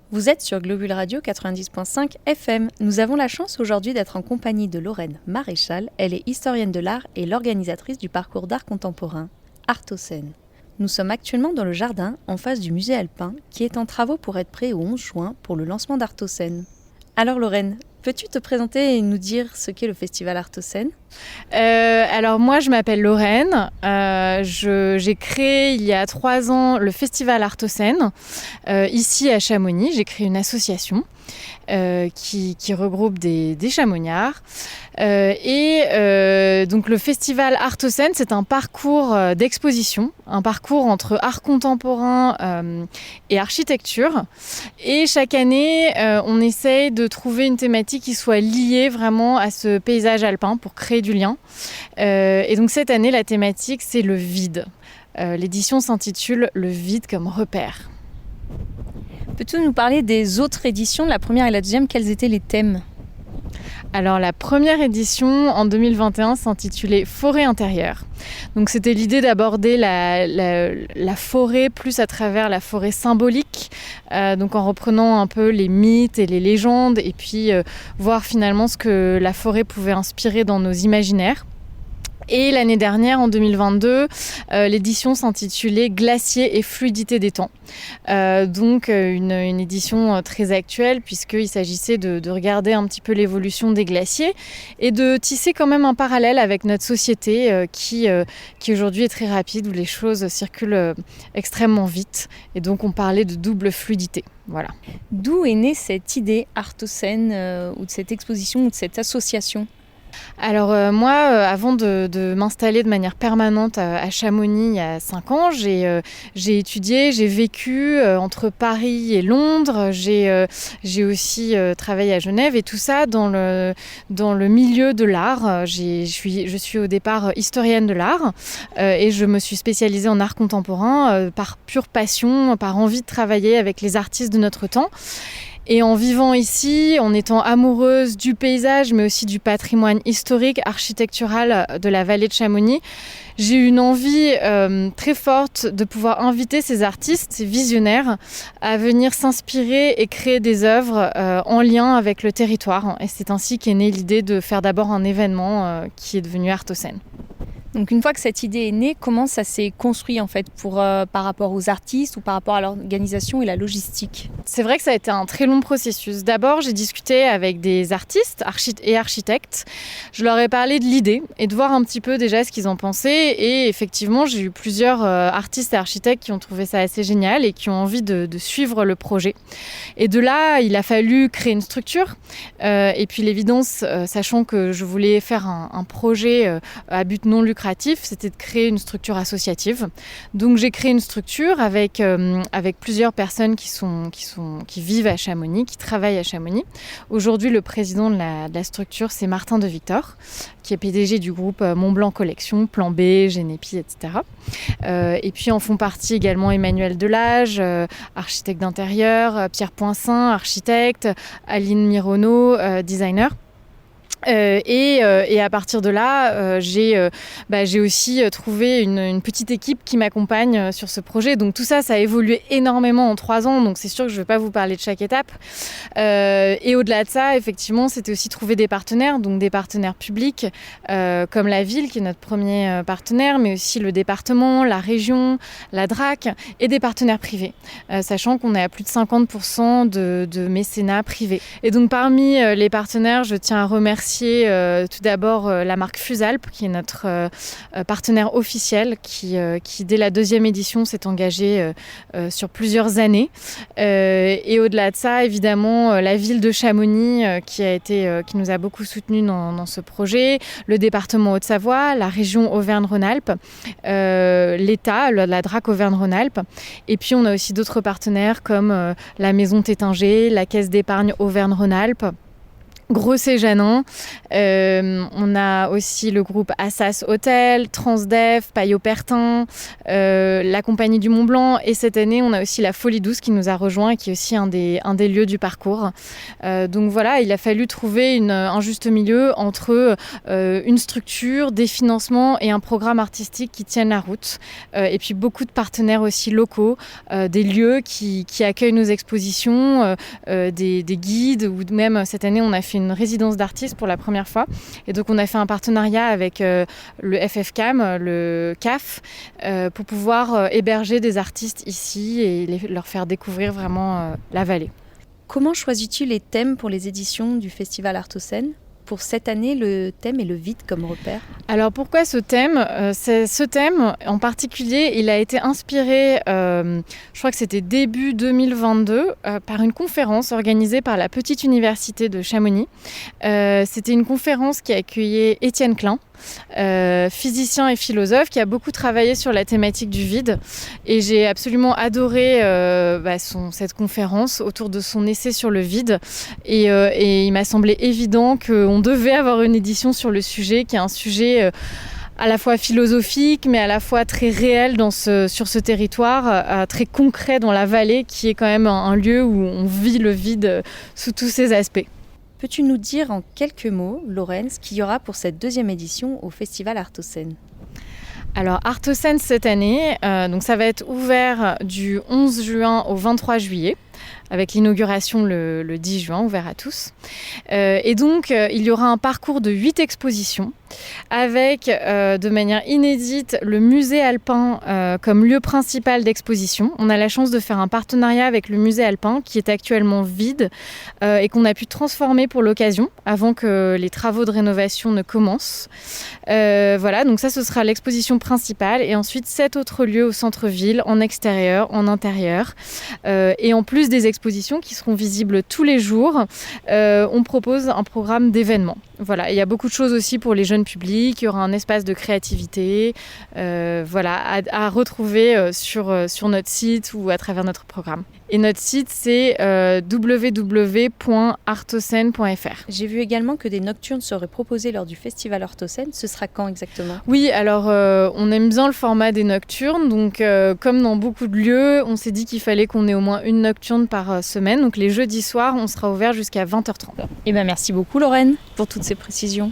Vous êtes sur Globule Radio 90.5 FM. Nous avons la chance aujourd'hui d'être en compagnie de Lorraine Maréchal. Elle est historienne de l'art et l'organisatrice du parcours d'art contemporain Artocène. Nous sommes actuellement dans le jardin, en face du musée alpin, qui est en travaux pour être prêt au 11 juin pour le lancement d'Artocène. Alors Lorraine, peux-tu te présenter et nous dire ce qu'est le festival Artocène ? Alors moi je m'appelle Lorraine, j'ai créé il y a 3 ans le festival Artocène ici à Chamonix. J'ai créé une association qui regroupe des chamonniards donc le festival Artocène, c'est un parcours d'exposition, un parcours entre art contemporain et architecture, et chaque année on essaye de trouver une thématique qui soit liée vraiment à ce paysage alpin pour créer du lien. Et donc cette année, la thématique, c'est le vide. L'édition s'intitule « Le vide comme repère ». Peux-tu nous parler des autres éditions, la première et la deuxième, quels étaient les thèmes ? Alors la première édition en 2021 s'intitulait Forêt intérieure. Donc c'était l'idée d'aborder la forêt plus à travers la forêt symbolique, donc en reprenant un peu les mythes et les légendes, et puis voir finalement ce que la forêt pouvait inspirer dans nos imaginaires. Et l'année dernière, en 2022, l'édition s'intitulait Glacier et fluidité des temps. Donc une édition très actuelle, puisqu'il s'agissait de regarder un petit peu l'évolution des glaciers et de tisser quand même un parallèle avec notre société qui aujourd'hui est très rapide, où les choses circulent extrêmement vite. Et donc on parlait de double fluidité. Voilà. D'où est née cette idée Artocène, ou de cette exposition, ou de cette association ? Alors moi, avant de m'installer de manière permanente à Chamonix il y a 5 ans, j'ai étudié, j'ai vécu entre Paris et Londres, j'ai aussi travaillé à Genève, et tout ça dans le milieu de l'art. Je suis au départ historienne de l'art et je me suis spécialisée en art contemporain par pure passion, par envie de travailler avec les artistes de notre temps. Et en vivant ici, en étant amoureuse du paysage, mais aussi du patrimoine historique, architectural de la vallée de Chamonix, j'ai eu une envie très forte de pouvoir inviter ces artistes, ces visionnaires, à venir s'inspirer et créer des œuvres en lien avec le territoire. Et c'est ainsi qu'est née l'idée de faire d'abord un événement qui est devenu Artocène. Donc une fois que cette idée est née, comment ça s'est construit en fait par rapport aux artistes ou par rapport à l'organisation et la logistique ? C'est vrai que ça a été un très long processus. D'abord, j'ai discuté avec des artistes et architectes. Je leur ai parlé de l'idée et de voir un petit peu déjà ce qu'ils en pensaient. Et effectivement, j'ai eu plusieurs artistes et architectes qui ont trouvé ça assez génial et qui ont envie de suivre le projet. Et de là, il a fallu créer une structure. Et puis l'évidence, sachant que je voulais faire un projet à but non lucratif, c'était de créer une structure associative. Donc j'ai créé une structure avec plusieurs personnes qui vivent à Chamonix, qui travaillent à Chamonix. Aujourd'hui, le président de la structure, c'est Martin de Victor, qui est PDG du groupe Montblanc Collection, Plan B, Génépi, etc. Et puis en font partie également Emmanuel Delage, architecte d'intérieur, Pierre Poinçin, architecte, Aline Mironneau, designer. Et à partir de là, j'ai aussi trouvé une petite équipe qui m'accompagne sur ce projet. Donc tout ça, ça a évolué énormément en 3 ans. Donc c'est sûr que je ne vais pas vous parler de chaque étape. Et au-delà de ça, effectivement, c'était aussi trouver des partenaires, donc des partenaires publics comme la ville, qui est notre premier partenaire, mais aussi le département, la région, la DRAC, et des partenaires privés, sachant qu'on est à plus de 50% de mécénat privé. Et donc parmi les partenaires, je tiens à remercier tout d'abord la marque Fusalp, qui est notre partenaire officiel, qui dès la 2e édition s'est engagé sur plusieurs années. Et au-delà de ça, évidemment, la ville de Chamonix qui nous a beaucoup soutenus dans ce projet, le département Haute-Savoie, la région Auvergne-Rhône-Alpes, l'État, la DRAC Auvergne-Rhône-Alpes. Et puis on a aussi d'autres partenaires comme la Maison Tétinger, la Caisse d'épargne Auvergne-Rhône-Alpes, Gros et Janin. On a aussi le groupe Assas Hôtel, Transdev, Payot Pertin, la Compagnie du Mont Blanc. Et cette année, on a aussi la Folie Douce qui nous a rejoint et qui est aussi un des lieux du parcours. Donc voilà, il a fallu trouver un juste milieu entre une structure, des financements et un programme artistique qui tienne la route. Et puis beaucoup de partenaires aussi locaux, des lieux qui accueillent nos expositions, des guides, ou même cette année, on a fait une résidence d'artistes pour la première fois. Et donc, on a fait un partenariat avec le FFCAM, le CAF, pour pouvoir héberger des artistes ici et leur faire découvrir vraiment la vallée. Comment choisis-tu les thèmes pour les éditions du Festival Artocène ? Pour cette année, le thème est le vide comme repère. Alors pourquoi ce thème ? Ce thème en particulier, il a été inspiré, je crois que c'était début 2022, par une conférence organisée par la Petite Université de Chamonix. C'était une conférence qui accueillait Étienne Klein, physicien et philosophe qui a beaucoup travaillé sur la thématique du vide, et j'ai absolument adoré cette conférence autour de son essai sur le vide, et il m'a semblé évident qu'on devait avoir une édition sur le sujet, qui est un sujet à la fois philosophique mais à la fois très réel sur ce territoire, très concret dans la vallée, qui est quand même un lieu où on vit le vide sous tous ses aspects. Peux-tu nous dire en quelques mots, Lorraine, ce qu'il y aura pour cette 2e édition au Festival Artocène ? Alors Artocène cette année, donc ça va être ouvert du 11 juin au 23 juillet. Avec l'inauguration le 10 juin, ouvert à tous. Et donc, il y aura un parcours de 8 expositions, avec, de manière inédite, le musée alpin comme lieu principal d'exposition. On a la chance de faire un partenariat avec le musée alpin, qui est actuellement vide, et qu'on a pu transformer pour l'occasion, avant que les travaux de rénovation ne commencent. Voilà, donc ça, ce sera l'exposition principale. Et ensuite, 7 autres lieux au centre-ville, en extérieur, en intérieur. Et en plus des expositions qui seront visibles tous les jours, on propose un programme d'événements. Voilà, il y a beaucoup de choses aussi pour les jeunes publics. Il y aura un espace de créativité, à retrouver sur notre site ou à travers notre programme. Et notre site, c'est www.artocène.fr. J'ai vu également que des nocturnes seraient proposées lors du Festival Artocène. Ce sera quand exactement ? Oui, alors on aime bien le format des nocturnes. Donc, comme dans beaucoup de lieux, on s'est dit qu'il fallait qu'on ait au moins une nocturne par semaine. Donc, les jeudis soirs, on sera ouvert jusqu'à 20h30. Merci beaucoup, Lorraine, pour toutes ces précisions.